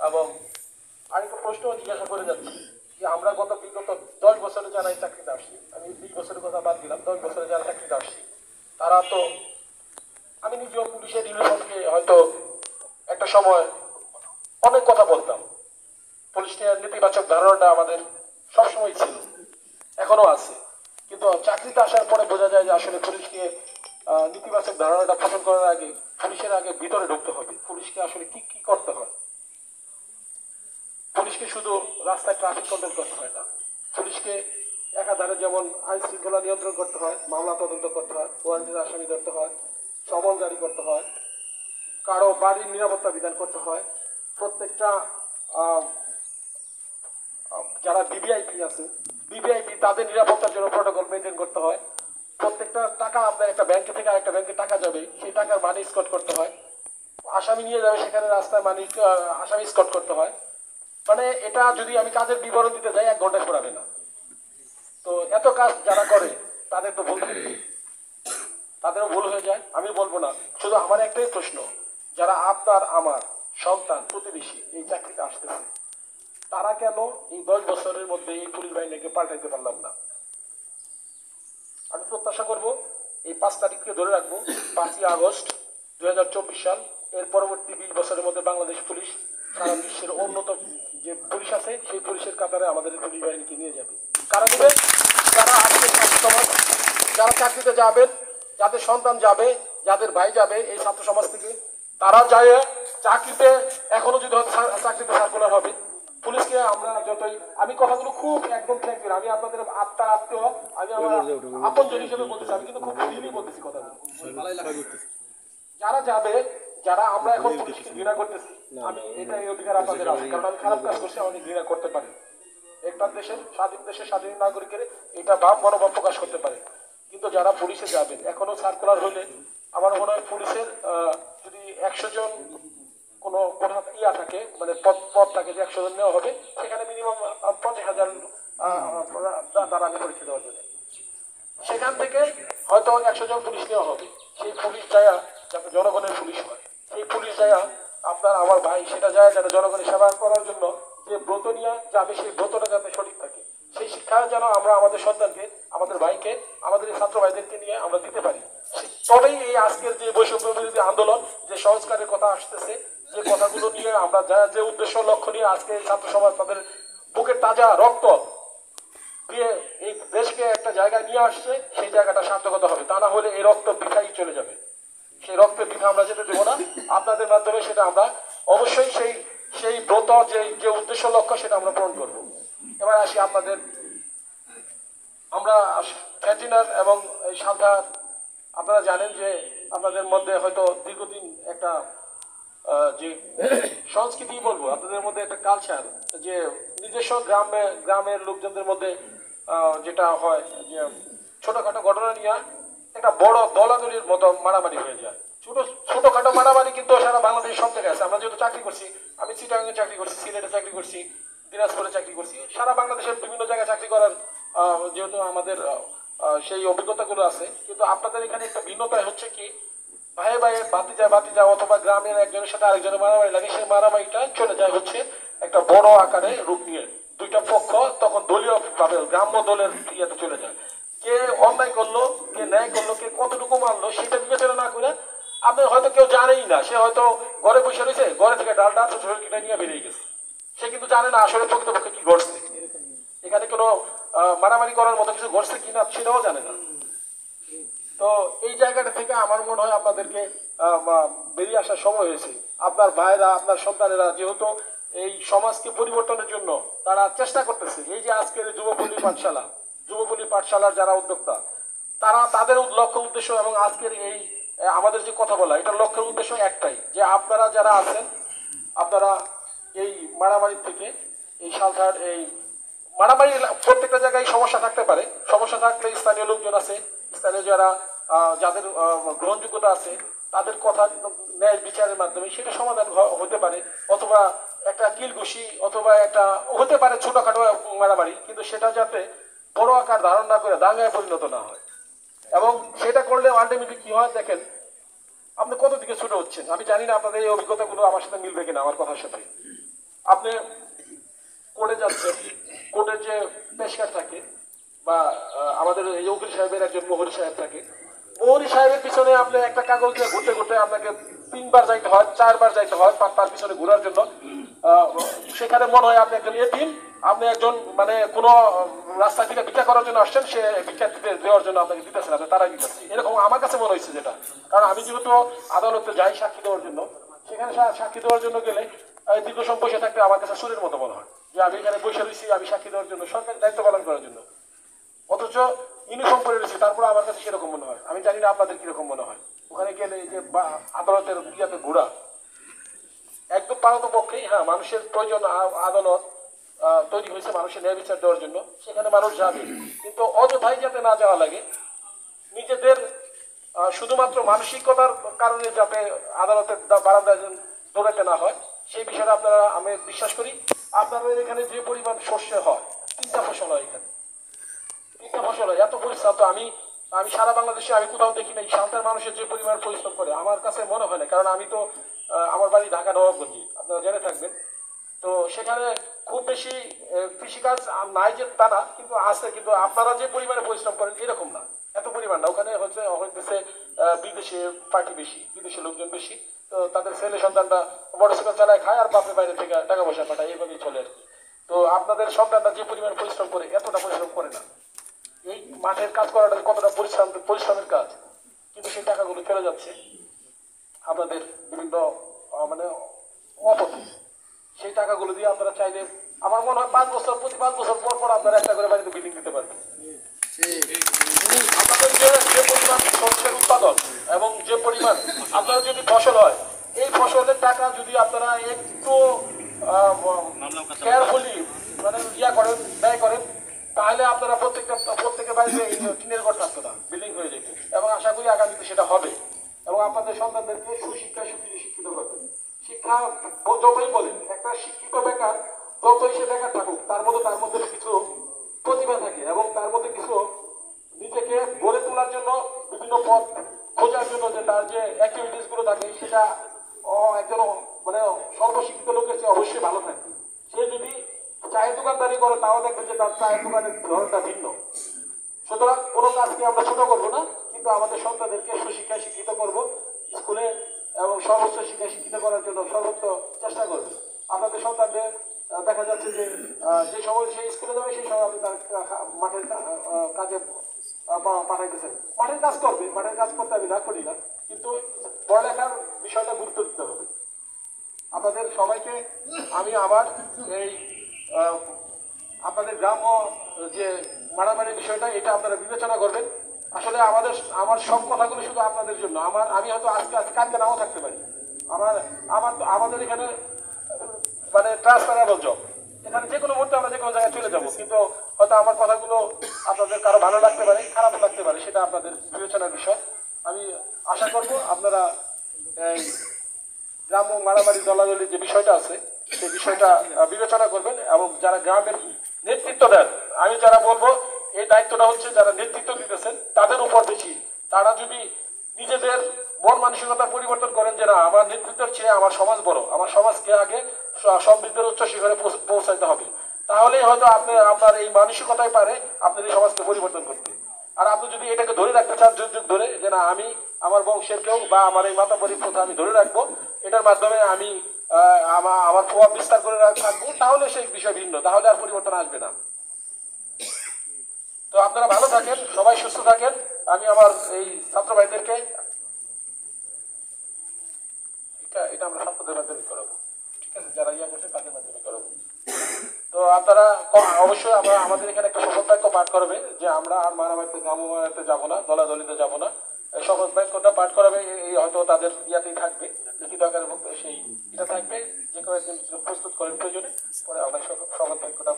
এবং আরেকটা প্রশ্ন জিজ্ঞাসা করে যাচ্ছি যে আমরা বিগত 10 বছরে যারা এই চাকরিতে আসছি, আমি 20 বছরের কথা বাদ দিলাম, 10 বছরে যারা চাকরিতে আসছি, তারা তো, আমি নিজেও পুলিশের ইউনিফর্মকে হয়তো একটা সময় অনেক কথা বলতাম। পুলিশ নিয়ে নেতিবাচক ধারণাটা আমাদের সবসময় ছিল, এখনো আছে। কিন্তু চাকরিতে আসার পরে বোঝা যায় যে আসলে পুলিশ নিয়ে নেতিবাচক ধারণাটা পোষণ করার আগে পুলিশের আগে ভিতরে ঢুকতে হবে। পুলিশকে আসলে কি কি করতে হয়। পুলিশকে শুধু রাস্তায় ট্রাফিক কন্ট্রোল করতে হয় না, পুলিশকে একাধারে যেমন আইন শৃঙ্খলা নিয়ন্ত্রণ করতে হয়, মামলা তদন্ত করতে হয়, ওয়ারেন্টের আসামি ধরতে হয়, সমন জারি করতে হয়, কারো বাড়ির নিরাপত্তা বিধান করতে হয়, প্রত্যেকটা যারা বিবিআইপি আছে, বিবিআইপি তাদের নিরাপত্তার জন্য প্রটোকল মেনটেন করতে হয়। প্রত্যেকটা টাকা আপনার একটা ব্যাংক থেকে আরেকটা ব্যাংকে টাকা যাবে, সেই টাকার মানি স্কট করতে হয়। আসামি নিয়ে যাবে, সেখানে রাস্তায় মানি আসামি স্কট করতে হয়। মানে এটা যদি আমি কাজের বিবরণ দিতে যাই 1 ঘন্টায় পড়াবে না। তো এত কাজ যারা করে তাদের তো ভুল থাকে, তাদেরও ভুল হয়ে যায়। আমি বলবো না, শুধু আমার একটাই প্রশ্ন, যারা আপনার আমার সন্তান প্রতিবেশী এই চাকরিতে আসতেছে, তারা কেন এই 10 বছরের মধ্যে এই পুলিশ বাহিনীকে পাল্টাইতে পারলাম না? আমি প্রত্যাশা করব এই 5 তারিখকে ধরে রাখবো, 5ই আগস্ট 2024 সাল। এর পরবর্তী 20 বছরের মধ্যে বাংলাদেশ পুলিশ সারা বিশ্বের উন্নত যে পুলিশ আছে সেই পুলিশের কাতারে আমাদের পুলিশ বাহিনীকে নিয়ে যাবে। কারা নেবে? যারা আজকে ছাত্র সমাজ, যারা চাকরিতে যাবেন, যাদের সন্তান যাবে, যাদের ভাই যাবে এই ছাত্র সমাজ থেকে, তারা যায় চাকরিতে। এখনো যদি চাকরিতে সার্কুলার হবে, পুলিশকে আমরা যতই, আমি কথাগুলো খুব একদম ফ্র্যাঙ্কলি, আমি আপনাদের আত্মার আত্মীয়, আমি আমার আপনজন হিসেবে বলতেছি, আমি কিন্তু খুব ফ্রিলি বলতেছি কথাগুলো। যারা যাবে, যারা আমরা এখন পুলিশকে ঘৃণা করতেছি, আমি এটা এই অধিকার আপনাদের আছে, কারণ আমি খারাপ কাজ করছি, আমি ঘৃণা করতে পারি। একটা দেশের স্বাধীন নাগরিকের এটা ভাব মনোভাব প্রকাশ করতে পারে। কিন্তু যারা পুলিশে যাবেন, এখনো সার্কুলার হলে আমার মনে হয় পুলিশের যদি 100 জন কোনো কোনো ইয়া থাকে, মানে পদ থাকে যে 100 জন নেওয়া হবে, সেখানে মিনিমাম 50,000 দাঁড়ানি পরীক্ষা দেওয়ার জন্য। সেখান থেকে হয়তো 100 জন পুলিশ নেওয়া হবে। সেই পুলিশ যায় যাতে জনগণের পুলিশ হয়, সেই পুলিশ যায় আপনার আমার ভাই, সেটা যায় যাতে জনগণের সেবা করার জন্য যে ব্রত নিয়ে যাবে, সেই ব্রতটা যাতে সঠিক থাকে। সেই শিক্ষা যেন আমরা আমাদের সন্তানকে, আমাদের ভাইকে, আমাদের ছাত্র ভাইদেরকে নিয়ে আমরা দিতে পারি। তবেই এই আজকের যে বৈষম্য বিরোধী আন্দোলন, যে সংস্কারের কথা আসতেছে, যে কথাগুলো নিয়ে আমরা যে উদ্দেশ্য লক্ষ্য নিয়ে আজকে ছাত্র সমাজ তাদের বুকের তাজা রক্ত দিয়ে এই দেশকে একটা জায়গায় নিয়ে আসছে, সেই জায়গাটা সার্থকতা হবে। তা না হলে এই রক্ত বৃথাই চলে যাবে। সেই রক্তের বৃথা আমরা যেতে দেবো না। আপনাদের মাধ্যমে সেটা আমরা অবশ্যই সেই সেই ব্রত, যে উদ্দেশ্য লক্ষ্য, সেটা আমরা পূরণ করব। এবার আসি আপনাদের, আমরা ফ্যাটিনার এবং এই সান্তার, আপনারা জানেন যে আপনাদের মধ্যে হয়তো দীর্ঘদিন একটা যে সংস্কৃতি বলবো, আপনাদের মধ্যে একটা কালচার, যে নিজস্ব গ্রামের লোকজনদের মধ্যে যেটা হয় যে ছোটখাটো ঘটনা নিয়ে একটা বড় দলাদলির মতো মারামারি হয়ে যায়। ছোটখাটো মারামারি কিন্তু সারা বাংলাদেশ সব জায়গায় আছে। আমরা যেহেতু চাকরি করছি, আমি চিটাগাংয়ে চাকরি করছি, সিলেটে চাকরি করছি, দিনাজপুরে চাকরি করছি, সারা বাংলাদেশের বিভিন্ন জায়গায় চাকরি করার যেহেতু আমাদের সেই অভিজ্ঞতাগুলো আছে। কিন্তু আপনাদের এখানে একটা ভিন্নতা হচ্ছে কি, ভাই ভাই বাতিজা অথবা গ্রামের একজনের সাথে আরেকজনের মারামারি লাগে, সেই মারামারিটা চলে যায় হচ্ছে একটা বড় আকারে রূপ নিয়ে। দুইটা পক্ষ তখন দলীয় ভাবে গ্রাম্য দলের ইয়েতে চলে যায়। কে অন্যায় করলো, কে ন্যায় করলো, কে কতটুকু মারলো, সেটা বিবেচনা না করে, আপনি হয়তো কেউ জানেই না, সে হয়তো ঘরে বসে রয়েছে, ঘরে থেকে ডালটা শরীর কিনে নিয়ে বেরিয়ে গেছে, সে কিন্তু জানে না আসলে প্রকৃতপক্ষে কি ঘটছে, এখানে কোনো মারামারি করার মতো কিছু ঘটছে কিনা সেটাও জানে না। তো এই জায়গাটা থেকে আমার মনে হয় আপনাদেরকে বেরিয়ে আসার সময় হয়েছে। আপনার ভাইরা, আপনার সন্তানেরা যেহেতু এই সমাজকে পরিবর্তনের জন্য তারা চেষ্টা করতেছে, এই যে আজকের যুবপল্লী পাঠশালার যারা উদ্যোক্তা, তারা তাদের লক্ষ্য উদ্দেশ্য এবং আজকের এই আমাদের যে কথা বলা, এটার লক্ষ্যের উদ্দেশ্য একটাই, যে আপনারা যারা আছেন, আপনারা এই মারামারি থেকে, এই সালধার এই মারামারি, প্রত্যেকটা জায়গায় সমস্যা থাকতে পারে, সমস্যা থাকলে স্থানীয় লোকজন আছে, স্থানীয় যারা যাদের গ্রহণযোগ্যতা আছে, তাদের কথা ন্যায় বিচারের মাধ্যমে সেটা সমাধান হতে পারে। অথবা একটা কিলঘুষি, অথবা একটা হতে পারে ছোটখাটো মারামারি, কিন্তু সেটা যাতে বড় আকার ধারণ না করে দাঙ্গায় পরিণত না হয়। এবং সেটা করলে আলটিমেটলি কি হয় দেখেন, আপনি কত দিকে ছুটে হচ্ছেন। আমি জানি না আপনাদের এই অভিজ্ঞতাগুলো আমার সাথে মিলবে কিনা আমার কথার সাথে। আপনি কোর্টে যাচ্ছেন, কোর্টের যে পেশকার থাকে বা আমাদের এই উকিল সাহেবের একজন মোহরি সাহেব থাকে, মোহরি সাহেবের পিছনে আপনি একটা কাগজ দিয়ে ঘুরতে ঘুরতে আপনাকে 3 বার যাইতে হয়, 4 বার যাইতে হয় তার পিছনে ঘোরার জন্য। সেখানে মনে হয় আপনি একজন এতিম, আপনি একজন মানে কোনো রাস্তা থেকে ভিক্ষা করার জন্য আসছেন, সে ভিক্ষা দেওয়ার জন্য আপনাকে দিতেছেন, আপনি তারাই দিতেছে, এরকম আমার কাছে মনে হয়েছে। যেটা কারণ আমি যেহেতু আদালতে যাই সাক্ষী দেওয়ার জন্য, সেখানে সাক্ষী দেওয়ার জন্য গেলে দীর্ঘ সময় বসে থাকতে আমার কাছে সুরের মতো মনে হয় যে আমি এখানে বসে রয়েছি আমি সাক্ষী দেওয়ার জন্য, সরকারি দায়িত্ব পালন করার জন্য, অথচ ইউনিফর্ম পরে রয়েছি, তারপরে আমার কাছে সেরকম মনে হয়। আমি জানি না আপনাদের কিরকম মনে হয়। ওখানে গেলে এই যে আদালতের ইয়াতে ঘোরা একদম পারত পক্ষেই, হ্যাঁ মানুষের প্রয়োজন, আদালত তৈরি হয়েছে মানুষের ন্যায় বিচার দেওয়ার জন্য, সেখানে মানুষ যাবে, কিন্তু অযথাই যাতে না যাওয়া লাগে, নিজেদের শুধুমাত্র মানসিকতার কারণে যাতে আদালতের বারান্দায় দৌড়াতে না হয়, সেই বিষয়টা আপনারা আমি বিশ্বাস করি। আপনাদের এখানে যে পরিমাণ শস্য হয়, 3টা ফসল হয় এখানে, 3টা ফসল হয়, এত পরিশ্রম তো আমি আমি সারা বাংলাদেশে আমি কোথাও দেখি নাই। সাঁওতাল মানুষের যে পরিমাণ পরিশ্রম করে আমার কাছে মনে হয় না, কারণ আমি তো আমার বাড়ি ঢাকা নবাবগঞ্জে, আপনারা জেনে থাকবেন। তো সেখানে খুব বেশি কৃষিকাজ নাই যে তা না, কিন্তু আছে, কিন্তু আপনারা যে পরিমাণে পরিশ্রম করেন এরকম না, এত পরিমাণ না। ওখানে হচ্ছে বিদেশে পার্টি বেশি, বিদেশে লোকজন বেশি, তো তাদের ছেলে সন্তানরা মোটরসাইকেল চালায় খায় আর বাপের বাইরে থেকে টাকা পয়সা পাঠায়, এইভাবেই চলে আর কি। তো আপনাদের সন্তানরা যে পরিমাণ পরিশ্রম করে এতটা পরিশ্রম করে না। এই মাঠের কাজ করাটা কতটা পরিশ্রমের কাজ, কিন্তু সেই টাকাগুলো চলে যাচ্ছে আপনাদের বিভিন্ন মানে অপথে। সেই টাকাগুলো দিয়ে আপনারা চাইলে আমার মনে হয় 5 বছর, প্রতি 5 বছর পর পর আপনারা একটা করে বাড়িতে বিল্ডিং দিতে পারবেন। আপনাদের যে পরিমাণ শস্যের উৎপাদন এবং যে পরিমাণ আপনারা যদি ফসল হয়, এই ফসলের টাকা যদি আপনারা একটু কেয়ারফুলি মানে করেন, ব্যয় করেন, তাহলে আপনারা প্রত্যেকের বাড়িতে টিনের ঘর থাকতো না, বিল্ডিং হয়ে যেত। এবং আশা করি আগামীতে সেটা হবে। এবং আপনাদের সন্তানদেরকে সুশিক্ষা শিক্ষিত করবেন। শিক্ষা যতই বলেন, একটা শিক্ষিত বেকার যতই সে বেকার থাকুক, তার মধ্যে কিছু প্রতিভা থাকে এবং তার মধ্যে কিছু নিজেকে গড়ে তোলার জন্য বিভিন্ন পথ খোঁজার জন্য যে তার যে অ্যাক্টিভিটিস গুলো থাকে, সেটা একজন মানে সর্বশিক্ষিত লোকের চেয়ে অবশ্যই ভালো থাকবে। সে যদি চায়ের দোকানদারি করে, তাও দেখবে যে তার চায়ের দোকানের ধরনটা ভিন্ন। সুতরাং কোনো কাজকে আমরা ছোট করবো না, কিন্তু আমাদের সন্তানদেরকে সুশিক্ষায় শিক্ষিত করবো, স্কুলে এবং সর্বোচ্চ শিক্ষায় শিক্ষিত করার জন্য সর্বোচ্চ চেষ্টা করবে। আপনাদের সন্তানদের দেখা যাচ্ছে যে যে সময় সেই স্কুলে যাবে, সেই সময় আপনি তার মাঠের কাজে পাঠাইতেছেন। মাঠের কাজ করবে, মাঠের কাজ করতে আমি না করি না, কিন্তু পড়ালেখার বিষয়টা গুরুত্ব দিতে হবে। আপনাদের সবাইকে আমি আবার এই আপনাদের গ্রাম্য যে মারামারির বিষয়টা, এটা আপনারা বিবেচনা করবেন। আসলে আমার সব কথাগুলো শুধু আপনাদের জন্য। আমি হয়তো কালকে নাও থাকতে পারি। আমাদের এখানে মানে ট্রান্সফারেবল জব, এখানে যে কোনো মুহূর্তে আমরা যে কোনো জায়গায় চলে যাবো, কিন্তু হয়তো আমার কথাগুলো আপনাদের কারো ভালো লাগতে পারে, খারাপ লাগতে পারে, সেটা আপনাদের বিবেচনার বিষয়। আমি আশা করব আপনারা এই গ্রাম্য মারামারি দলাদলির যে বিষয়টা আছে, সেই বিষয়টা বিবেচনা করবেন। এবং যারা গ্রামের নেতৃত্ব দেন, আমি যারা বলবো এই দায়িত্বটা হচ্ছে যারা নেতৃত্ব দিতেছেন তাদের উপর বেশি। তারা যদি নিজেদের মন মানসিকতার পরিবর্তন করেন যে না, আমার নেতৃত্বের চেয়ে আমার সমাজ বড়, আমার সমাজকে আগে সমৃদ্ধের উচ্চ শিখরে পৌঁছাইতে হবে, তাহলেই হয়তো আপনার এই মানসিকতাই পারে আপনার এই সমাজকে পরিবর্তন করতে। আর আপনি যদি এটাকে ধরে রাখতে চান যুগ যুগ ধরে, যে না আমি আমার বংশের কেউ বা আমার এই মাতা পরিপ্রথা আমি ধরে রাখবো, এটার মাধ্যমে আমি আমার প্রভাব বিস্তার করে থাকবো, তাহলে সেই বিষয় ভিন্ন, তাহলে আর পরিবর্তন আসবে না। তো আপনারা ভালো থাকেন, সবাই সুস্থ থাকেন। আমি আমার এই ছাত্র ভাইদেরকে এটা আমরা ছাত্রদের মাধ্যমে করাবো, ঠিক আছে, যারা করছে তাদের মাধ্যমে করাবো। তো আপনারা অবশ্যই আমাদের এখানে একটা শপথ বাক্য পাঠ করবে যে আমরা আর মারামারিতে গ্রাম্য মারামারিতে যাবো না, দলাদলিতে যাবো না। শপথ বাক্যটা পাঠ করাবে, এই হয়তো তাদের ইয়াতেই থাকবে, লিখিত আকারে সেই এটা থাকবে, যে কোনো একদিন প্রস্তুত করেন প্রয়োজনে, পরে আমরা শপথ বাক্যটা